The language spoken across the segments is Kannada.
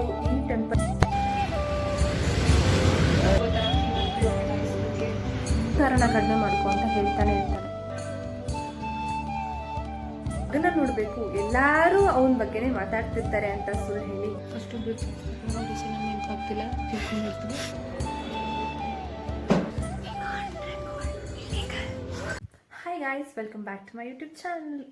ಇಟ್ಕೊಂಡು ಈ ಟೆಂಪಲ್ ಕಾರಣ ಕಡಿಮೆ ಮಾಡ್ಕೊ ಅಂತ ಹೇಳ್ತಾನೆ ಇರ್ತಾರೆ. ಅದನ್ನ ನೋಡ್ಬೇಕು, ಎಲ್ಲಾರು ಅವನ ಬಗ್ಗೆನೇ ಮಾತಾಡ್ತಿರ್ತಾರೆ ಅಂತ ಸುಳ್ಳು ಹೇಳಿ ಫಸ್ಟ್ ನೆನಪಾಗ್ತಿಲ್ಲ. Hi guys, welcome back to my YouTube channel.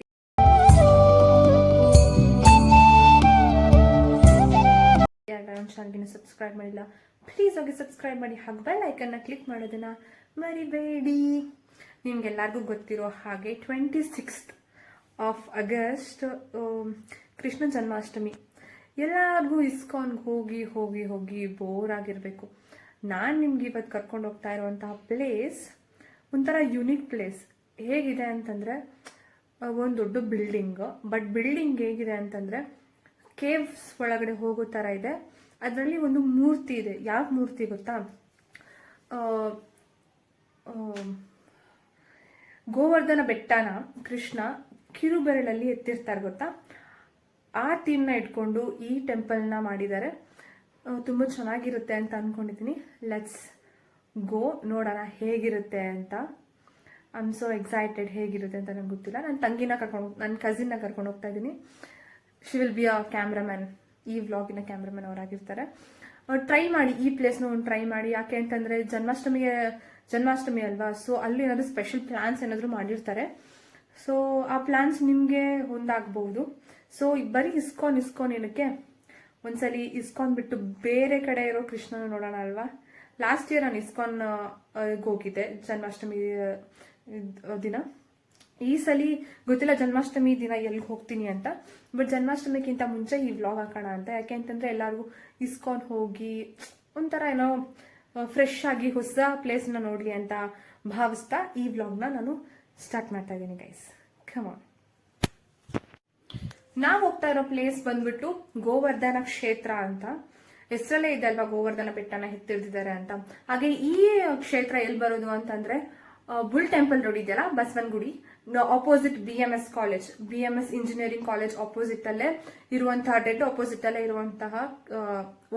ಯಾರು ಚಾನಲ್ಗೆ ಸಬ್ಸ್ಕ್ರೈಬ್ ಮಾಡಿಲ್ಲ, ಪ್ಲೀಸ್ ಹೋಗಿ ಸಬ್ಸ್ಕ್ರೈಬ್ ಮಾಡಿ, ಹಾಗೂ ಬೆಲ್ ಐಕನ್ನ ಕ್ಲಿಕ್ ಮಾಡೋದನ್ನ ಮರಿಬೇಡಿ. ನಿಮ್ಗೆಲ್ಲರಿಗೂ ಗೊತ್ತಿರೋ ಹಾಗೆ 26th of August Krishna Janmashtami. ಎಲ್ಲರಿಗೂ ಇಸ್ಕಾನ್ಗೆ ಹೋಗಿ ಹೋಗಿ ಹೋಗಿ ಬೋರ್ ಆಗಿರಬೇಕು. ನಾನು ನಿಮ್ಗೆ ಇವತ್ತು ಕರ್ಕೊಂಡು ಹೋಗ್ತಾ ಇರುವಂತಹ ಪ್ಲೇಸ್ ಒಂಥರ ಯುನಿಕ್ ಪ್ಲೇಸ್. ಹೇಗಿದೆ ಅಂತಂದರೆ ಒಂದು ದೊಡ್ಡ ಬಿಲ್ಡಿಂಗ್, ಬಟ್ ಬಿಲ್ಡಿಂಗ್ ಹೇಗಿದೆ ಅಂತಂದರೆ ಕೇವ್ಸ್ ಒಳಗಡೆ ಹೋಗೋ ಥರ ಇದೆ. ಅದರಲ್ಲಿ ಒಂದು ಮೂರ್ತಿ ಇದೆ. ಯಾವ ಮೂರ್ತಿ ಗೊತ್ತಾ? ಗೋವರ್ಧನ ಬೆಟ್ಟನ ಕೃಷ್ಣ ಕಿರುಬೆರಳಲ್ಲಿ ಎತ್ತಿರ್ತಾರೆ ಗೊತ್ತಾ? ಆ ಥೀಮ್ನ ಇಟ್ಕೊಂಡು ಈ ಟೆಂಪಲ್ನ ಮಾಡಿದ್ದಾರೆ. ತುಂಬ ಚೆನ್ನಾಗಿರುತ್ತೆ ಅಂತ ಅಂದ್ಕೊಂಡಿದ್ದೀನಿ. ಲೆಟ್ಸ್ ಗೋ, ನೋಡೋಣ ಹೇಗಿರುತ್ತೆ ಅಂತ. I am so excited. ಹೇಗಿರುತ್ತೆ ಅಂತ ನಂಗೆ ಗೊತ್ತಿಲ್ಲ. ನನ್ನ ಕಸಿನ್ನ ಕರ್ಕೊಂಡು ಹೋಗ್ತಾ ಇದ್ದೀನಿ. She will be a cameraman. ಈ ವ್ಲಾಗಿನ ಕ್ಯಾಮ್ರಾಮನ್ ಅವರಾಗಿರ್ತಾರೆ. ಟ್ರೈ ಮಾಡಿ, ಈ ಪ್ಲೇಸ್ನ ಒಂದು ಟ್ರೈ ಮಾಡಿ. ಯಾಕೆ ಅಂತಂದರೆ ಜನ್ಮಾಷ್ಟಮಿ ಅಲ್ವಾ, ಸೊ ಅಲ್ಲಿ ಏನಾದರೂ ಸ್ಪೆಷಲ್ ಪ್ಲಾನ್ಸ್ ಏನಾದರೂ ಮಾಡಿರ್ತಾರೆ. ಸೊ ಆ ಪ್ಲಾನ್ಸ್ ನಿಮಗೆ ಹೊಂದಾಗಬಹುದು. ಸೊ ಬರೀ ಇಸ್ಕಾನ್ ಏನಕ್ಕೆ, ಒಂದ್ಸಲಿ ಇಸ್ಕಾನ್ ಬಿಟ್ಟು ಬೇರೆ ಕಡೆ ಇರೋ ಕೃಷ್ಣನ ನೋಡೋಣ ಅಲ್ವಾ. ಲಾಸ್ಟ್ ಇಯರ್ ನಾನು ಇಸ್ಕಾನ್ ಹೋಗಿದ್ದೆ ಜನ್ಮಾಷ್ಟಮಿ ದಿನ. ಈ ಸಲ ಗೊತ್ತಿಲ್ಲ ಜನ್ಮಾಷ್ಟಮಿ ದಿನ ಎಲ್ಲಿಗೆ ಹೋಗ್ತೀನಿ ಅಂತ, ಬಟ್ ಜನ್ಮಾಷ್ಟಮಿಗಿಂತ ಮುಂಚೆ ಈ ವ್ಲಾಗ್ ಹಾಕೋಣ ಅಂತ. ಯಾಕೆ ಅಂತಂದ್ರೆ ಎಲ್ಲರಿಗೂ ಇಸ್ಕಾನ್ ಹೋಗಿ ಒಂಥರ ಏನೋ ಫ್ರೆಶ್ ಆಗಿ ಹೊಸ ಪ್ಲೇಸ್ನ ನೋಡ್ಲಿ ಅಂತ ಭಾವಿಸ್ತಾ ಈ ವ್ಲಾಗ್ನ ನಾನು ಸ್ಟಾರ್ಟ್ ಮಾಡ್ತಾ ಇದ್ದೀನಿ ಗೈಸ್. Come on. ನಾವು ಹೋಗ್ತಾ ಇರೋ ಪ್ಲೇಸ್ ಬಂದ್ಬಿಟ್ಟು ಗೋವರ್ಧನ ಕ್ಷೇತ್ರ ಅಂತ. ಹೆಸರಲ್ಲೇ ಇದೆ ಅಲ್ವಾ, ಗೋವರ್ಧನ ಬೆಟ್ಟನ ಎತ್ತಿಡ್ತಿದ್ದಾರೆ ಅಂತ. ಹಾಗೆ ಈ ಕ್ಷೇತ್ರ ಎಲ್ಲಿ ಬರೋದು ಅಂತಂದ್ರೆ ಬುಲ್ ಟೆಂಪಲ್ ರೋಡ್ ಇದೆಯಲ್ಲ, Basavanagudi opposite BMS college, BMS engineering college opposite ಅಲ್ಲೇ ಇರುವಂತಹ, ಡೆಡ್ ಆಪೋಸಿಟ್ ಅಲ್ಲೇ ಇರುವಂತಹ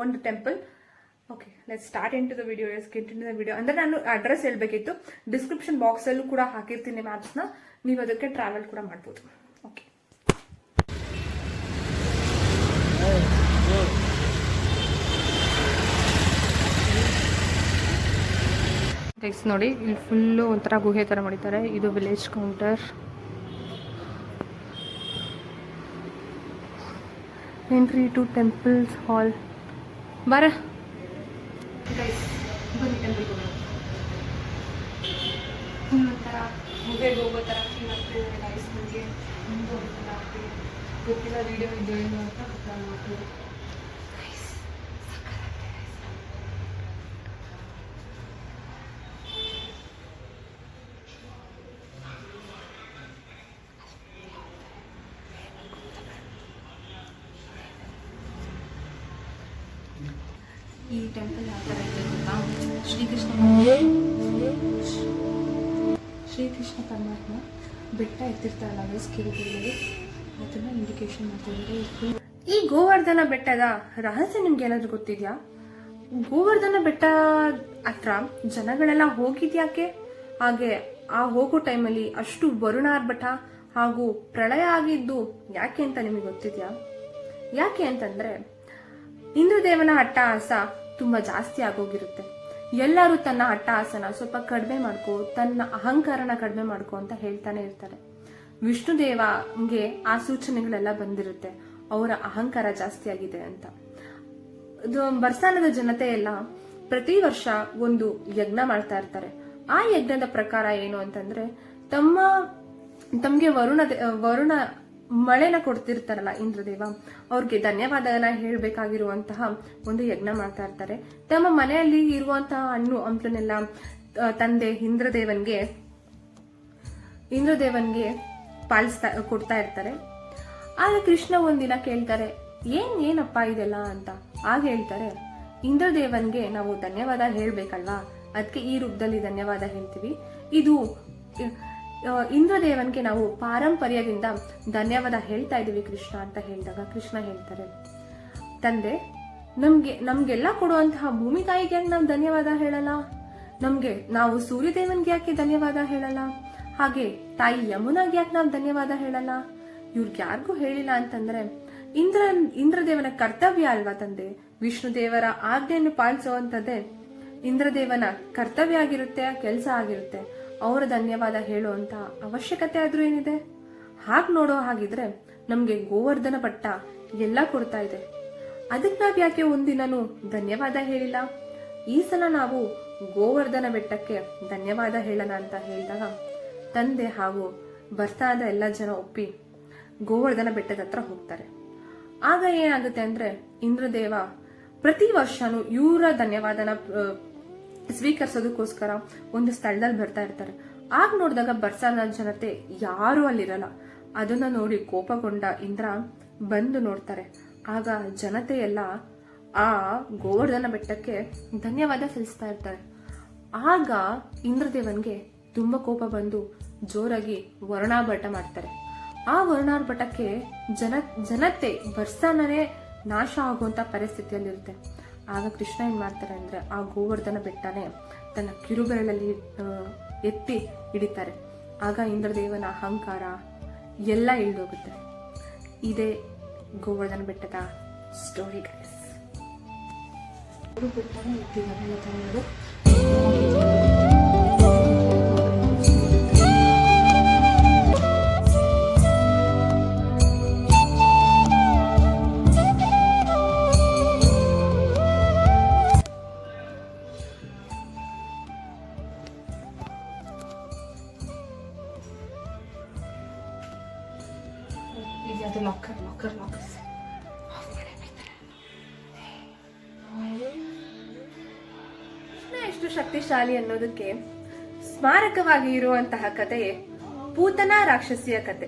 ಒಂದು temple. Okay, let's start into the video. ಅಂದ್ರೆ ನಾನು ಅಡ್ರೆಸ್ ಹೇಳ್ಬೇಕಿತ್ತು. ಡಿಸ್ಕ್ರಿಪ್ಷನ್ ಬಾಕ್ಸ್ ಅಲ್ಲೂ ಕೂಡ ಹಾಕಿರ್ತೀನಿ ಮ್ಯಾಪ್ಸ್ ನ, ನೀವು ಅದಕ್ಕೆ ಟ್ರಾವೆಲ್ ಕೂಡ ಮಾಡ್ಬೋದು. ಓಕೆ, ನೋಡಿ ಇಲ್ಲಿ ಫುಲ್ಲು ಒಂಥರ ಗುಹೆ ಥರ ಮಾಡಿದ್ದಾರೆ. ಇದು village counter. Entry to temples hall. ಬರ ಒಂಥರ ಗುಹೆಗೆ ಹೋಗೋ ಥರ ಗೊತ್ತಿಲ್ಲ. ವಿಡಿಯೋ ಏನು ಅಂತ ಗೊತ್ತಾಗ್ಬೋದು. ಈ ಟೆಂಪಲ್ ಯಾವ ಥರ ಇದೆ ಗೊತ್ತಾ? ಶ್ರೀಕೃಷ್ಣ ಪರಮಾತ್ಮ ಬೆಟ್ಟ ಎತ್ತಿರ್ತಾರಲ್ಲ ಕಿರುಬೆರಳಲ್ಲಿ, ಅದನ್ನ ಇಂಡಿಕೇಶನ್ ಮಾಡ್ತಿದ್ದಾರೆ. ಈ ಗೋವರ್ಧನ ಬೆಟ್ಟದ ರಹಸ್ಯ ನಿಮ್ಗೆ ಏನಾದ್ರು ಗೊತ್ತಿದ್ಯಾ? ಗೋವರ್ಧನ ಬೆಟ್ಟ ಹತ್ರ ಜನಗಳೆಲ್ಲ ಹೋಗಿದ್ಯಾಕೆ? ಹಾಗೆ ಆ ಹೋಗೋ ಟೈಮಲ್ಲಿ ಅಷ್ಟು ವರುಣಾರ್ಭಟ ಹಾಗೂ ಪ್ರಳಯ ಆಗಿದ್ದು ಯಾಕೆ ಅಂತ ನಿಮಗೆ ಗೊತ್ತಿದ್ಯಾ? ಯಾಕೆ ಅಂತಂದ್ರೆ ಇಂದ್ರದೇವನ ಅಟ್ಟಹಾಸ ತುಂಬಾ ಜಾಸ್ತಿ ಆಗೋಗಿರುತ್ತೆ. ಎಲ್ಲರೂ ತನ್ನ ಅಟ್ಟಹಾಸನ ಸ್ವಲ್ಪ ಕಡಿಮೆ ಮಾಡ್ಕೋ, ತನ್ನ ಅಹಂಕಾರನ ಕಡಿಮೆ ಮಾಡ್ಕೋ ಅಂತ ಹೇಳ್ತಾನೆ ಇರ್ತಾರೆ. ವಿಷ್ಣುದೇವಗೆ ಆ ಸೂಚನೆಗಳೆಲ್ಲ ಬಂದಿರುತ್ತೆ, ಅವರ ಅಹಂಕಾರ ಜಾಸ್ತಿ ಆಗಿದೆ ಅಂತ. ಬರ್ಸಾನದ ಜನತೆ ಎಲ್ಲ ಪ್ರತಿ ವರ್ಷ ಒಂದು ಯಜ್ಞ ಮಾಡ್ತಾ ಇರ್ತಾರೆ. ಆ ಯಜ್ಞದ ಪ್ರಕಾರ ಏನು ಅಂತಂದ್ರೆ ತಮ್ಗೆ ವರುಣ ಮಳೆನ ಕೊಡ್ತಿರ್ತಾರಲ್ಲ ಇಂದ್ರದೇವ, ಅವ್ರಿಗೆ ಧನ್ಯವಾದನ ಹೇಳ್ಬೇಕಾಗಿರುವಂತಹ ಒಂದು ಯಜ್ಞ ಮಾಡ್ತಾ ಇರ್ತಾರೆ. ತಮ್ಮ ಮನೆಯಲ್ಲಿ ಇರುವಂತಹ ಹಣ್ಣು ಹಂಪಲನ್ನೆಲ್ಲ ತಂದೆ ಇಂದ್ರದೇವನ್ಗೆ ಕೊಡ್ತಾ ಇರ್ತಾರೆ. ಆಗ ಕೃಷ್ಣ ಒಂದಿನ ಕೇಳ್ತಾರೆ, ಏನಪ್ಪ ಇದೆಲ್ಲ ಅಂತ. ಆಗ ಹೇಳ್ತಾರೆ, ಇಂದ್ರದೇವನ್ಗೆ ನಾವು ಧನ್ಯವಾದ ಹೇಳ್ಬೇಕಲ್ವಾ, ಅದಕ್ಕೆ ಈ ರೂಪದಲ್ಲಿ ಧನ್ಯವಾದ ಹೇಳ್ತೀವಿ. ಇದು ಇಂದ್ರದೇವನ್ಗೆ ನಾವು ಪಾರಂಪರ್ಯದಿಂದ ಧನ್ಯವಾದ ಹೇಳ್ತಾ ಇದೀವಿ ಕೃಷ್ಣ ಅಂತ ಹೇಳಿದಾಗ ಕೃಷ್ಣ ಹೇಳ್ತಾರೆ, ತಂದೆ ನಮ್ಗೆಲ್ಲ ಕೊಡುವಂತಹ ಭೂಮಿ ತಾಯಿಗೆ ಯಾಕೆ ನಾವು ಧನ್ಯವಾದ ಹೇಳಲ್ಲ? ನಾವು ಸೂರ್ಯದೇವನ್ಗೆ ಯಾಕೆ ಧನ್ಯವಾದ ಹೇಳಲ್ಲ? ಹಾಗೆ ತಾಯಿ ಯಮುನಾಗೆ ಯಾಕೆ ನಾವು ಧನ್ಯವಾದ ಹೇಳಲ್ಲ? ಇವ್ರಿಗೆ ಯಾರಿಗೂ ಹೇಳಿಲ್ಲ ಅಂತಂದ್ರೆ ಇಂದ್ರದೇವನ ಕರ್ತವ್ಯ ಅಲ್ವಾ ತಂದೆ? ವಿಷ್ಣು ದೇವರ ಆಜ್ಞೆಯನ್ನು ಪಾಲಿಸುವಂತದ್ದೇ ಇಂದ್ರದೇವನ ಕರ್ತವ್ಯ ಆಗಿರುತ್ತೆ, ಕೆಲಸ ಆಗಿರುತ್ತೆ. ಅವರ ಧನ್ಯವಾದ ಹೇಳುವಂತ ಅವಶ್ಯಕತೆ ಆದ್ರೂ ಏನಿದೆ? ಹಾಗೆ ನೋಡೋ ಹಾಗಿದ್ರೆ ನಮ್ಗೆ ಗೋವರ್ಧನ ಭಟ್ಟ ಎಲ್ಲ ಕೊಡ್ತಾ ಇದೆ. ಅದಕ್ಕೆ ನಾವ್ ಯಾಕೆ ಒಂದಿನೂ ಧನ್ಯವಾದ ಹೇಳಿಲ್ಲ? ಈ ಸಲ ನಾವು ಗೋವರ್ಧನ ಬೆಟ್ಟಕ್ಕೆ ಧನ್ಯವಾದ ಹೇಳೋಣ ಅಂತ ಹೇಳಿದಾಗ ತಂದೆ ಹಾಗೂ ಬರ್ತಾದ ಎಲ್ಲ ಜನ ಒಪ್ಪಿ ಗೋವರ್ಧನ ಬೆಟ್ಟದ ಹತ್ರ ಹೋಗ್ತಾರೆ. ಆಗ ಏನಾಗುತ್ತೆ ಅಂದ್ರೆ ಇಂದ್ರದೇವ ಪ್ರತಿ ವರ್ಷನೂ ಇವರ ಧನ್ಯವಾದನ ಸ್ವೀಕರಿಸೋದಕ್ಕೋಸ್ಕರ ಒಂದು ಸ್ಥಳದಲ್ಲಿ ಬರ್ತಾ ಇರ್ತಾರೆ. ಆಗ ನೋಡಿದಾಗ ಬರ್ಸಾದ ಜನತೆ ಯಾರು ಅಲ್ಲಿರಲ್ಲ. ಅದನ್ನ ನೋಡಿ ಕೋಪಗೊಂಡ ಇಂದ್ರ ಬಂದು ನೋಡ್ತಾರೆ. ಆಗ ಜನತೆ ಎಲ್ಲ ಆ ಗೋವರ್ಧನ ಬೆಟ್ಟಕ್ಕೆ ಧನ್ಯವಾದ ಸಲ್ಲಿಸ್ತಾ ಇರ್ತಾರೆ. ಆಗ ಇಂದ್ರದೇವನ್ಗೆ ತುಂಬಾ ಕೋಪ ಬಂದು ಜೋರಾಗಿ ವರ್ಣಾಭಟ ಮಾಡ್ತಾರೆ. ಆ ವರ್ಣಾಭಟಕ್ಕೆ ಜನತೆ ಬರ್ಸಾನೇ ನಾಶ ಆಗುವಂತ ಪರಿಸ್ಥಿತಿಯಲ್ಲಿರುತ್ತೆ. ಆಗ ಕೃಷ್ಣ ಏನ್ ಮಾಡ್ತಾರೆ ಅಂದ್ರೆ ಆ ಗೋವರ್ಧನ ಬೆಟ್ಟನೆ ತನ್ನ ಕಿರುಬೆರಳಲ್ಲಿ ಎತ್ತಿ ಹಿಡಿತಾರೆ. ಆಗ ಇಂದ್ರದೇವನ ಅಹಂಕಾರ ಎಲ್ಲ ಇಳಿದೋಗುತ್ತೆ. ಇದೇ ಗೋವರ್ಧನ ಬೆಟ್ಟದ ಸ್ಟೋರಿ ಗೈಸ್. ಎಷ್ಟು ಶಕ್ತಿಶಾಲಿ ಅನ್ನೋದಕ್ಕೆ ಸ್ಮಾರಕವಾಗಿ ಇರುವಂತಹ ಕಥೆಯೇ ಪೂತನ ರಾಕ್ಷಸಿಯ ಕತೆ.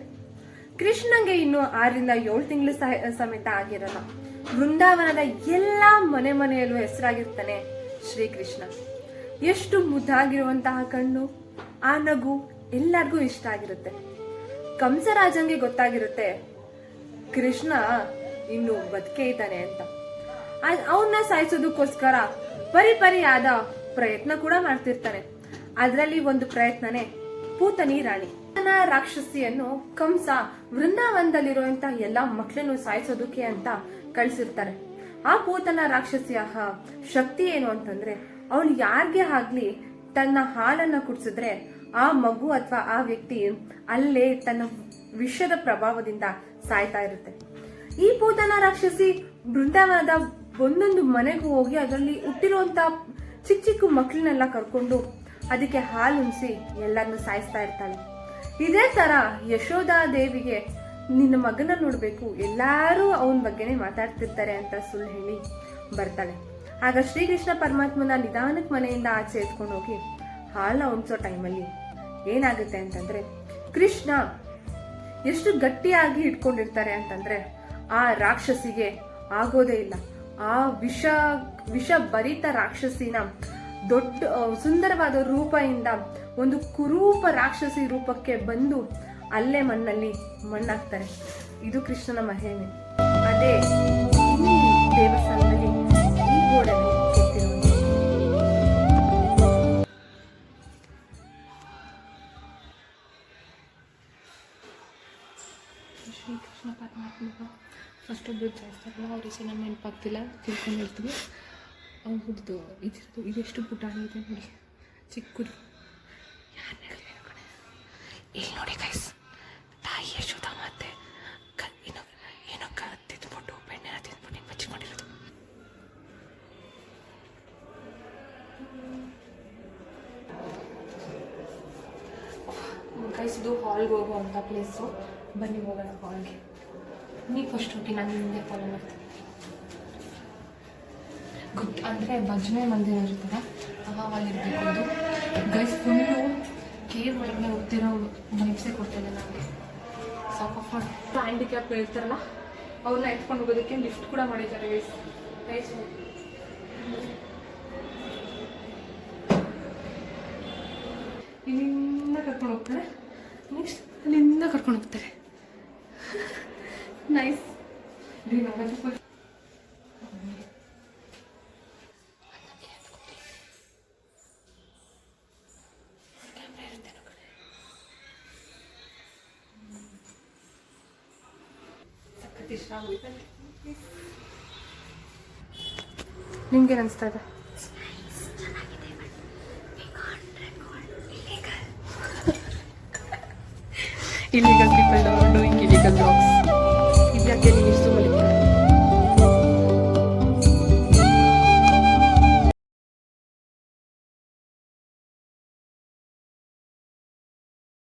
ಕೃಷ್ಣಂಗೆ ಇನ್ನು 6ರಿಂದ 7 ತಿಂಗಳು ಸಮೇತ ಆಗಿರಲ್ಲ. ವೃಂದಾವನದ ಎಲ್ಲಾ ಮನೆಯಲ್ಲೂ ಹೆಸರಾಗಿರ್ತಾನೆ ಶ್ರೀಕೃಷ್ಣ. ಎಷ್ಟು ಮುದ್ದಾಗಿರುವಂತಹ ಕಣ್ಣು, ಆ ನಗು ಎಲ್ಲರಿಗೂ ಇಷ್ಟ ಆಗಿರುತ್ತೆ. ಕಂಸರಾಜಂಗೆ ಗೊತ್ತಾಗಿರುತ್ತೆ ಕೃಷ್ಣ ಇನ್ನು ಬದುಕೇ ಇದ್ದಾನೆ ಅಂತ. ಅವನ್ನ ಸಾಯಿಸೋದಕ್ಕೋಸ್ಕರ ಪರಿಯಾದ ಪ್ರಯತ್ನ ಕೂಡ ಮಾಡ್ತಿರ್ತಾನೆ. ಅದರಲ್ಲಿ ಒಂದು ಪ್ರಯತ್ನನೇ ಪೂತನಿ ರಾಣಿ. ರಾಕ್ಷಸಿಯನ್ನು ಕಂಸ ವೃಂದಾವನದಲ್ಲಿರುವಂತಹ ಎಲ್ಲಾ ಮಕ್ಕಳನ್ನು ಸಾಯಿಸೋದಕ್ಕೆ ಅಂತ ಕಳ್ಸಿರ್ತಾರೆ. ಆ ಪೂತನ ರಾಕ್ಷಸಿಯ ಶಕ್ತಿ ಏನು ಅಂತಂದ್ರೆ, ಅವಳು ಯಾರಿಗೆ ಆಗ್ಲಿ ತನ್ನ ಹಾಲನ್ನ ಕುಡಿಸಿದ್ರೆ ಆ ಮಗು ಅಥವಾ ಆ ವ್ಯಕ್ತಿ ಅಲ್ಲೇ ತನ್ನ ವಿಷದ ಪ್ರಭಾವದಿಂದ ಸಾಯ್ತಾ ಇರುತ್ತೆ. ಈ ಪೂತನ ರಾಕ್ಷಸಿ ಬೃಂದಾವನದ ಒಂದೊಂದು ಮನೆಗೂ ಹೋಗಿ ಅದರಲ್ಲಿ ಹುಟ್ಟಿರುವಂತ ಚಿಕ್ಕ ಚಿಕ್ಕ ಮಕ್ಕಳನ್ನೆಲ್ಲ ಕರ್ಕೊಂಡು ಅದಕ್ಕೆ ಹಾಲುಣಿಸಿ ಎಲ್ಲರನ್ನು ಸಾಯಿಸ್ತಾ ಇರ್ತಾಳೆ. ಇದೇ ತರ ಯಶೋಧಾ ದೇವಿಗೆ ನಿನ್ನ ಮಗನ ನೋಡ್ಬೇಕು, ಎಲ್ಲಾರು ಅವನ ಬಗ್ಗೆನೆ ಮಾತಾಡ್ತಿರ್ತಾರೆ ಅಂತ ಸುಳ್ಳು ಹೇಳಿ ಬರ್ತಾಳೆ. ಆಗ ಶ್ರೀಕೃಷ್ಣ ಪರಮಾತ್ಮನ ನಿಧಾನಕ್ಕೆ ಮನೆಯಿಂದ ಆಚೆ ಎತ್ಕೊಂಡು ಹೋಗಿ ಹಾಲನ್ನ ಉಣಿಸೋ ಟೈಮಲ್ಲಿ ಏನಾಗುತ್ತೆ ಅಂತಂದ್ರೆ, ಕೃಷ್ಣ ಎಷ್ಟು ಗಟ್ಟಿಯಾಗಿ ಇಟ್ಕೊಂಡಿರ್ತಾರೆ ಅಂತಂದ್ರೆ ಆ ರಾಕ್ಷಸಿಗೆ ಆಗೋದೇ ಇಲ್ಲ. ಆ ವಿಷ ಭರಿತ ರಾಕ್ಷಸಿನ ದೊಡ್ಡ ಸುಂದರವಾದ ರೂಪದಿಂದ ಒಂದು ಕುರೂಪ ರಾಕ್ಷಸಿ ರೂಪಕ್ಕೆ ಬಂದು ಅಲ್ಲೇ ಮಣ್ಣಲ್ಲಿ ಮಣ್ಣಾಗ್ತಾರೆ. ಇದು ಕೃಷ್ಣನ ಮಹಿಮೆ. ಅದೇ ಈ ದೇವಸ್ಥಾನದಲ್ಲಿ ಈ ಗೋಡಲ್ಲಿ ಕೆತ್ತಿರುವುದು. ಶ್ರೀಕೃಷ್ಣ ಪರಮಾತ್ಮ ಫಸ್ಟ್ ಒಬ್ಬರು ಜಾಸ್ತಿಲ್ಲ, ಅವ್ರ ಹೆಸರು ನಮ್ಮ ನೆನಪಾಗ್ತಿಲ್ಲ, ತಿಳ್ಕೊಂಡು ಹೇಳ್ತೀವಿ. ಅವ್ರದ್ದು ಇದೆಷ್ಟು ಪುಟಾಣಿ ಇದೆ ನೋಡಿ, ಚಿಕ್ಕದು. ಯಾರು ಹೇಳಿದ್ರು ಕಣೆ, ಇಲ್ಲಿ ನೋಡಿ ಗೈಸ್, ತಾಯಿ ಯಶೋಧ ಮತ್ತೆ ಏನೋ ತಿಂದ್ಬಿಟ್ಟು ಬೆಣ್ಣೆನ ತಿಂದ್ಬಿಟ್ಟು ಬಚ್ಚಿಕೊಂಡಿರೋದು. ಗೈಸ್, ಇದು ಹಾಲ್ಗೆ ಹೋಗುವಂಥ ಪ್ಲೇಸು. ಬನ್ನಿ ಹೋಗೋಣ ಹಾಲ್ಗೆ. ನೀವು ಫಸ್ಟ್ ಹೋಗಿ ನಾನು ನಿಮಗೆ ಫಾಲೋ ಮಾಡ್ತೀನಿ. ಅಂದರೆ ಭಜನೆ ಮಂದಿರ ಇರ್ತದೆ, ಅಲ್ಲಿರಬೇಕು. ಅದು ಗೈಸ್ ಫುಲ್ಲು ಕೇವ್ ಒಳಗಡೆ ಹೋಗ್ತಿರೋ ವೈಬ್ಸೇ ಕೊಡ್ತದೆ ನನಗೆ. ಸಾಕಪ್ಪ. ಹ್ಯಾಂಡಿಕ್ಯಾಪ್ ಇರ್ತಾರಲ್ಲ ಅವ್ರನ್ನ ಎತ್ಕೊಂಡು ಹೋಗೋದಕ್ಕೆ ಲಿಫ್ಟ್ ಕೂಡ ಮಾಡಿದ್ದಾರೆ ಗೈಸ್. ಗೈಸ್ ಇಲ್ಲಿಂದ ಕರ್ಕೊಂಡು ಹೋಗ್ತಾರೆ, ನೆಕ್ಸ್ಟ್ ಅಲ್ಲಿಂದ ಕರ್ಕೊಂಡು ಹೋಗ್ತಾರೆ. ನೈಸ್. ಇಷ್ಟ ಆಗೋಯ್ತು. ನಿಮ್ಗೇನು ಅನಿಸ್ತಾ ಇದೆ? Illegal people doing illegal jobs.